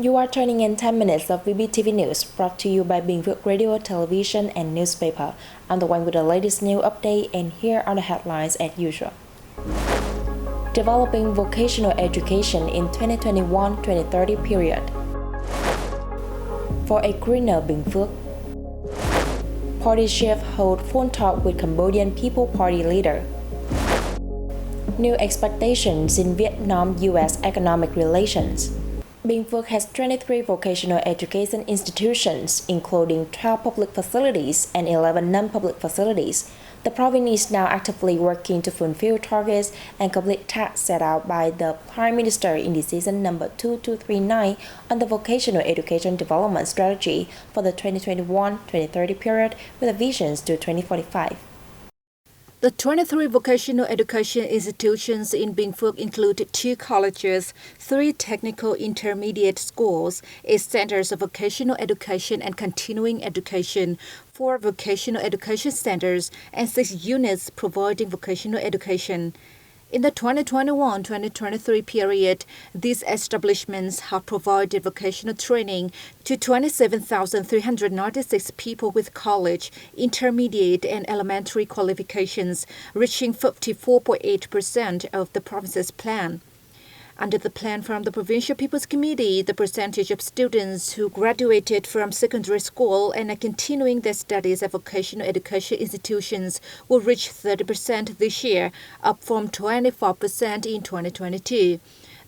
You are turning in 10 minutes of BPTV News, brought to you by Bình Phuoc Radio, Television and Newspaper. I'm the one with the latest news update, and here are the headlines as usual. Developing vocational education in 2021-2030 period. For a greener Binh Phuoc. Party chief hold phone talk with Cambodian People Party leader. New expectations in Vietnam-US economic relations. Binh Phuoc has 23 vocational education institutions, including 12 public facilities and 11 non-public facilities. The province is now actively working to fulfill targets and complete tasks set out by the Prime Minister in Decision number 2239 on the Vocational Education Development Strategy for the 2021-2030 period with visions to 2045. The 23 vocational education institutions in Binh Phuoc include 2 colleges, 3 technical intermediate schools, 8 centers of vocational education and continuing education, 4 vocational education centers, and 6 units providing vocational education. In the 2021-2023 period, these establishments have provided vocational training to 27,396 people with college, intermediate and elementary qualifications, reaching 54.8% of the province's plan. Under the plan from the Provincial People's Committee, the percentage of students who graduated from secondary school and are continuing their studies at vocational education institutions will reach 30% this year, up from 24% in 2022.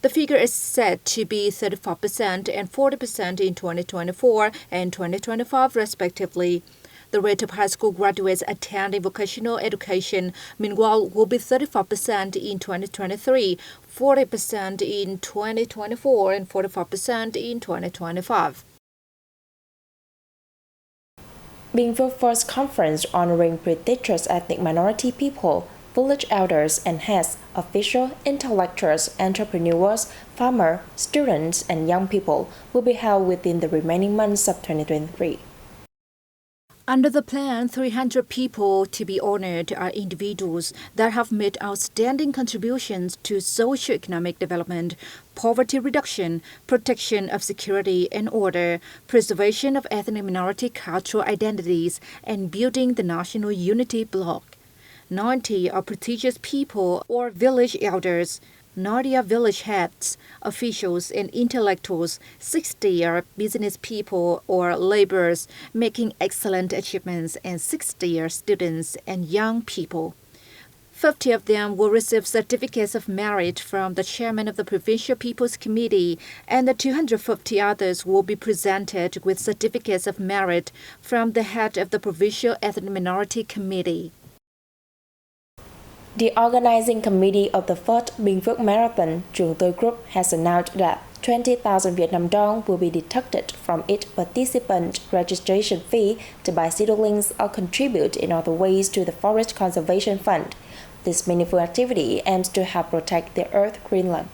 The figure is set to be 35% and 40% in 2024 and 2025 respectively. The rate of high school graduates attending vocational education, meanwhile, will be 35% in 2023, 40% in 2024, and 45% in 2025. Binh Phuoc first conference honoring prestigious ethnic minority people, village elders and heads, officials, intellectuals, entrepreneurs, farmers, students, and young people will be held within the remaining months of 2023. Under the plan, 300 people to be honored are individuals that have made outstanding contributions to socio-economic development, poverty reduction, protection of security and order, preservation of ethnic minority cultural identities, and building the national unity bloc. 90 are prestigious people or village elders. 90 are village heads, officials, and intellectuals. 60 are business people or laborers making excellent achievements, and 60 are students and young people. 50 of them will receive certificates of merit from the chairman of the Provincial People's Committee, and the 250 others will be presented with certificates of merit from the head of the Provincial Ethnic Minority Committee. The organizing committee of the first Binh Phuoc Marathon, Truyền Group, has announced that 20,000 Vietnam dong will be deducted from each participant registration fee to buy seedlings or contribute in other ways to the Forest Conservation Fund. This meaningful activity aims to help protect the Earth Greenland.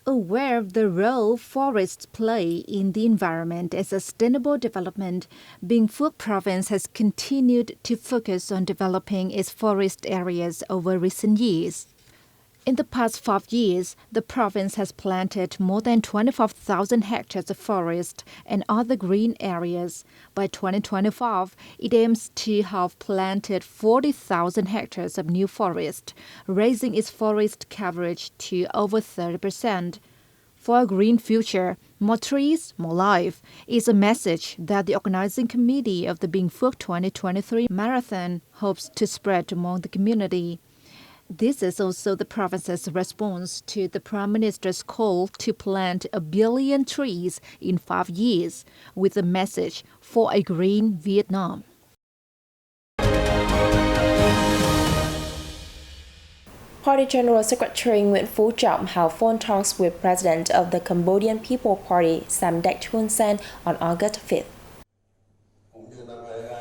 Aware of the role forests play in the environment and sustainable development, Binh Phuoc Province has continued to focus on developing its forest areas over recent years. In the past 5 years, the province has planted more than 25,000 hectares of forest and other green areas. By 2025, it aims to have planted 40,000 hectares of new forest, raising its forest coverage to over 30%. For a green future, more trees, more life, is a message that the organizing committee of the Binh Phuoc 2023 Marathon hopes to spread among the community. This is also the province's response to the Prime Minister's call to plant 1 billion trees in 5 years, with a message for a green Vietnam. Party General Secretary Binh Phuoc held phone talks with President of the Cambodian People Party, Samdech Hun Sen, on August 5th.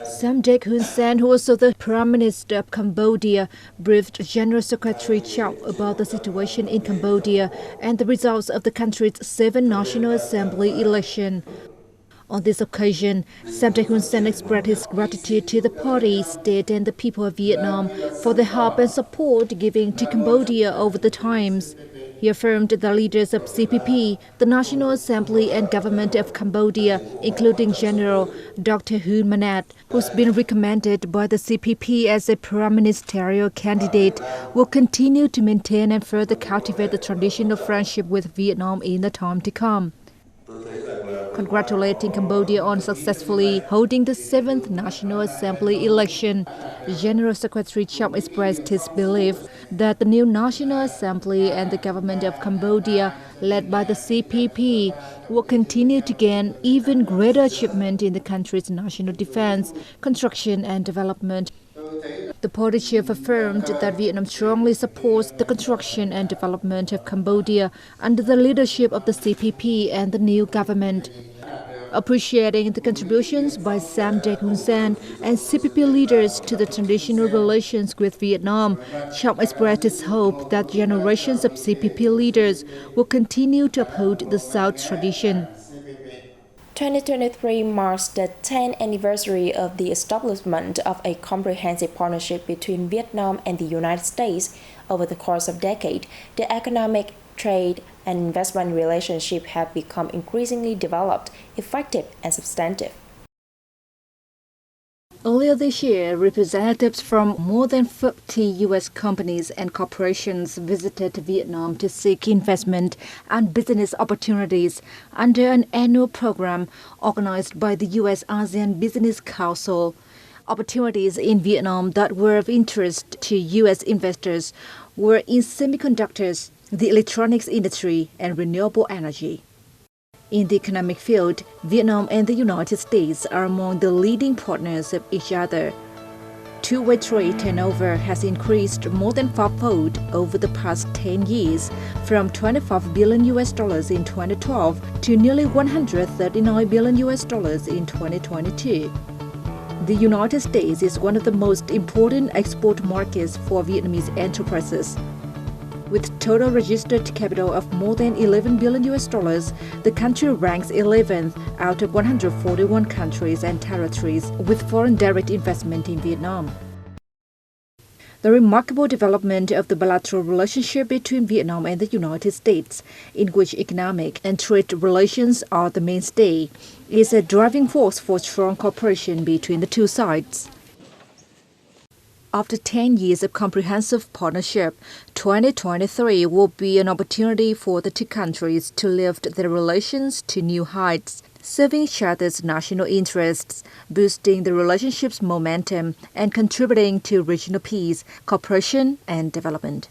Samdech Hun Sen, who was also the Prime Minister of Cambodia, briefed General Secretary Chau about the situation in Cambodia and the results of the country's 7th National Assembly election. On this occasion, Samdech Hun Sen expressed his gratitude to the party, state and the people of Vietnam for the help and support given to Cambodia over the times. He affirmed the leaders of CPP, the National Assembly and Government of Cambodia, including General Dr. Hun Manet, who's been recommended by the CPP as a prime ministerial candidate, will continue to maintain and further cultivate the traditional friendship with Vietnam in the time to come. Congratulating Cambodia on successfully holding the 7th National Assembly election, General Secretary Chong expressed his belief that the new National Assembly and the government of Cambodia, led by the CPP, will continue to gain even greater achievement in the country's national defense, construction and development. The party chief affirmed that Vietnam strongly supports the construction and development of Cambodia under the leadership of the CPP and the new government. Appreciating the contributions by Samdech Hun Sen and CPP leaders to the traditional relations with Vietnam, Chong expressed his hope that generations of CPP leaders will continue to uphold the South's tradition. 2023 marks the 10th anniversary of the establishment of a comprehensive partnership between Vietnam and the United States. Over the course of decades, the economic, trade, and investment relationship have become increasingly developed, effective, and substantive. Earlier this year, representatives from more than 50 U.S. companies and corporations visited Vietnam to seek investment and business opportunities under an annual program organized by the U.S.-ASEAN Business Council. Opportunities in Vietnam that were of interest to U.S. investors were in semiconductors, the electronics industry, and renewable energy. In the economic field, Vietnam and the United States are among the leading partners of each other. Two-way trade turnover has increased more than fourfold over the past 10 years, from $25 billion in 2012 to nearly $139 billion in 2022. The United States is one of the most important export markets for Vietnamese enterprises. With total registered capital of more than $11 billion, the country ranks 11th out of 141 countries and territories with foreign direct investment in Vietnam. The remarkable development of the bilateral relationship between Vietnam and the United States, in which economic and trade relations are the mainstay, is a driving force for strong cooperation between the two sides. After 10 years of comprehensive partnership, 2023 will be an opportunity for the two countries to lift their relations to new heights, serving each other's national interests, boosting the relationship's momentum, and contributing to regional peace, cooperation, and development.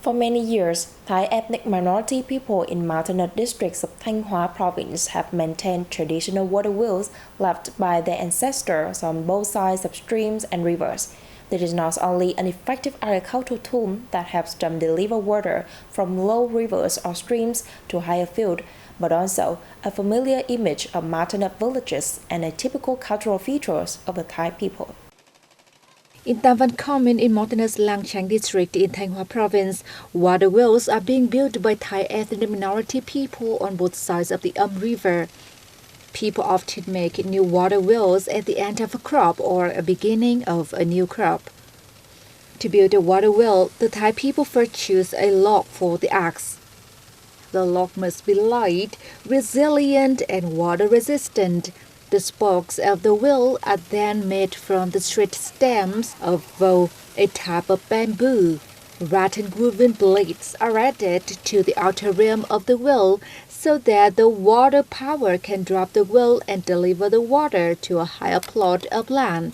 For many years, Thai ethnic minority people in mountainous districts of Thanh Hóa province have maintained traditional water wheels left by their ancestors on both sides of streams and rivers. This is not only an effective agricultural tool that helps them deliver water from low rivers or streams to higher fields, but also a familiar image of mountainous villages and a typical cultural features of the Thai people. In Tam Van Commune in mountainous Lang Chang district in Thanh Hóa province, water wells are being built by Thai ethnic minority people on both sides of the River. People often make new water wells at the end of a crop or a beginning of a new crop. To build a water well, the Thai people first choose a log for the axe. The log must be light, resilient, and water-resistant. The spokes of the wheel are then made from the straight stems of vo, a type of bamboo. Rattan-woven blades are added to the outer rim of the wheel so that the water power can drop the wheel and deliver the water to a higher plot of land.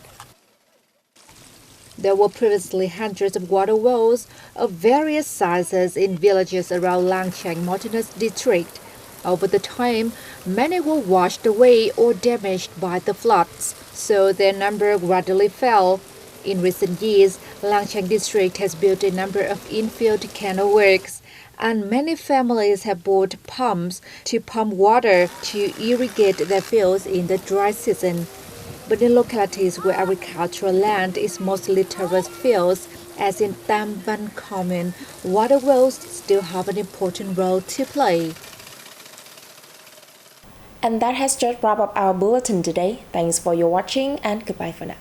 There were previously hundreds of water wells of various sizes in villages around Lang Chang mountainous district. Over the time, many were washed away or damaged by the floods, so their number gradually fell. In recent years, Lang Chang district has built a number of infield canal works, and many families have bought pumps to pump water to irrigate their fields in the dry season. But in localities where agricultural land is mostly terraced fields, as in Tam Van Commune, water wells still have an important role to play. And that has just wrapped up our bulletin today. Thanks for your watching and goodbye for now.